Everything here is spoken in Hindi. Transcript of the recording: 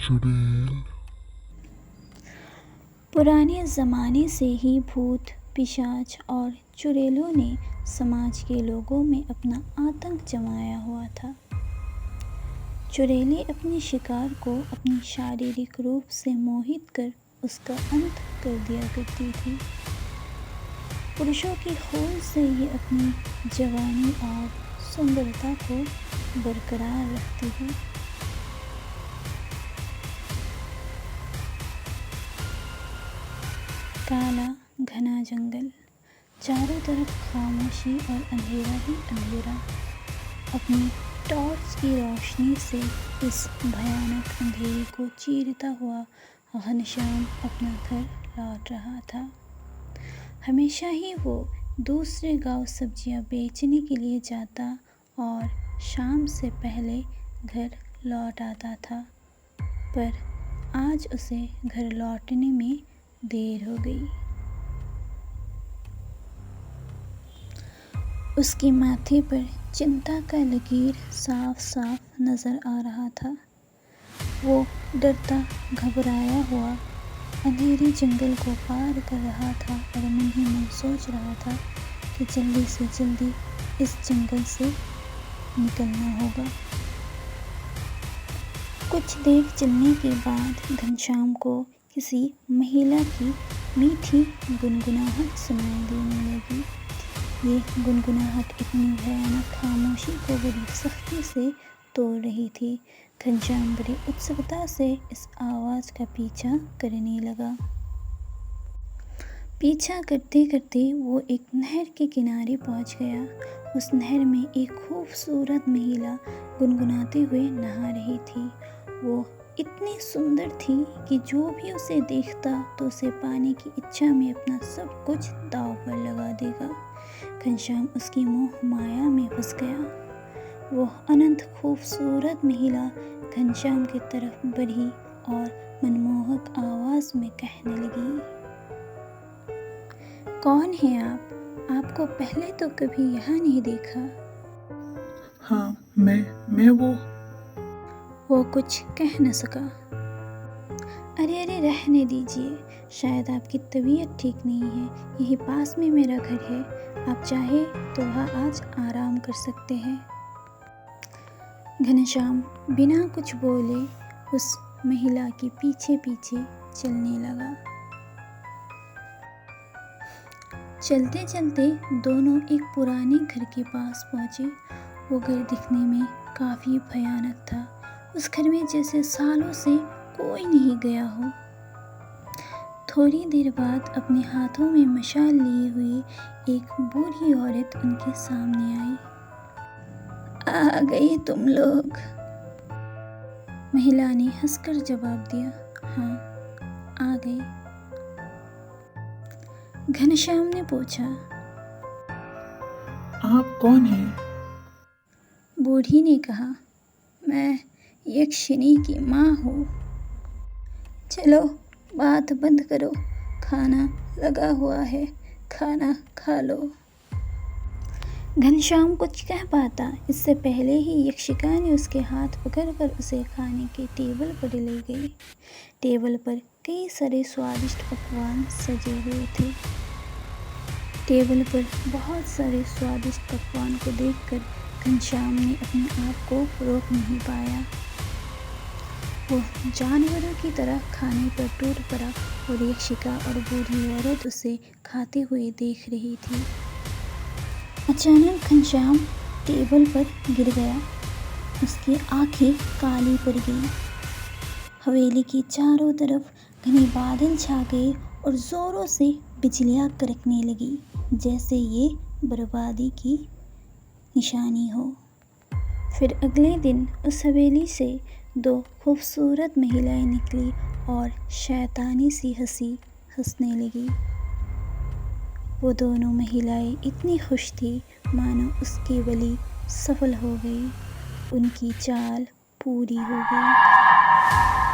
चुड़ैल। पुराने ज़माने से ही भूत, पिशाच और चुड़ैलों ने समाज के लोगों में अपना आतंक जमाया हुआ था। चुड़ैलें अपने शिकार को अपनी शारीरिक रूप से मोहित कर उसका अंत कर दिया करती थी। पुरुषों की खोज से ये अपनी जवानी और सुंदरता को बरकरार रखती है। काला घना जंगल, चारों तरफ खामोशी और अंधेरा ही अंधेरा। अपनी टॉर्च की रोशनी से इस भयानक अंधेरे को चीरता हुआ घनश्याम अपना घर लौट रहा था। हमेशा ही वो दूसरे गांव सब्जियां बेचने के लिए जाता और शाम से पहले घर लौट आता था, पर आज उसे घर लौटने में देर हो गई। उसके माथे पर चिंता का लकीर साफ साफ नजर आ रहा था। वो डरता घबराया हुआ अंधेरे जंगल को पार कर रहा था और मन ही मन सोच रहा था कि जल्दी से जल्दी इस जंगल से निकलना होगा। कुछ देर चलने के बाद घनश्याम को किसी महिला की मीठी गुनगुनाहट सुनाई देने लगी। ये गुनगुनाहट इतनी भयानक खामोशी को बड़ी सख्ती से तोड़ रही थी। घनश्याम बड़ी उत्सुकता से इस आवाज़ का पीछा करने लगा। पीछा करते करते वो एक नहर के किनारे पहुंच गया। उस नहर में एक खूबसूरत महिला गुनगुनाते हुए नहा रही थी। वो इतनी सुंदर थी कि जो भी उसे देखता तो उसे पाने की इच्छा में अपना सब कुछ दांव पर लगा देगा। घनश्याम उसकी मोह माया में फंस गया। वो अनंत खूबसूरत महिला घनश्याम की तरफ बढ़ी और मनमोहक आवाज में कहने लगी, कौन है आप? आपको पहले तो कभी यहाँ नहीं देखा। हाँ, मैं वो कुछ कह न सका। अरे रहने दीजिए, शायद आपकी तबीयत ठीक नहीं है। यही पास में मेरा घर है, आप चाहे तो वहाँ आज आराम कर सकते हैं। घनश्याम बिना कुछ बोले उस महिला के पीछे पीछे चलने लगा। चलते चलते दोनों एक पुराने घर के पास पहुँचे। वो घर दिखने में काफ़ी भयानक था। उस घर में जैसे सालों से कोई नहीं गया हो। थोड़ी देर बाद अपने हाथों में मशाल लिए हुए एक बूढ़ी औरत उनके सामने आई। आ गए तुम लोग? महिला ने हंसकर जवाब दिया, हाँ, आ गए। घनश्याम ने पूछा, आप कौन हैं? बूढ़ी ने कहा, मैं यक्षिणी की माँ हूँ। चलो बात बंद करो, खाना लगा हुआ है, खाना खा लो। घनश्याम कुछ कह पाता इससे पहले ही यक्षिका ने उसके हाथ पकड़कर उसे खाने के टेबल पर ले गई। टेबल पर कई सारे स्वादिष्ट पकवान सजे हुए थे। टेबल पर बहुत सारे स्वादिष्ट पकवान को देखकर घनश्याम ने अपने आप को रोक नहीं पाया। वो जानवरों की तरह खाने पर टूट पड़ा और यक्षिका और बूढ़ी औरत उसे खाते हुए देख रही थी। अचानक घनश्याम टेबल पर गिर गया। उसकी आंखें काली पड़ गई। हवेली की चारों तरफ घने बादल छा गए और जोरों से बिजलियां कड़कने लगी, जैसे ये बर्बादी की निशानी हो। फिर अगले दिन उस हवेली से दो खूबसूरत महिलाएं निकली और शैतानी सी हंसी हंसने लगी। वो दोनों महिलाएं इतनी खुश थी मानो उसकी बलि सफल हो गई, उनकी चाल पूरी हो गई।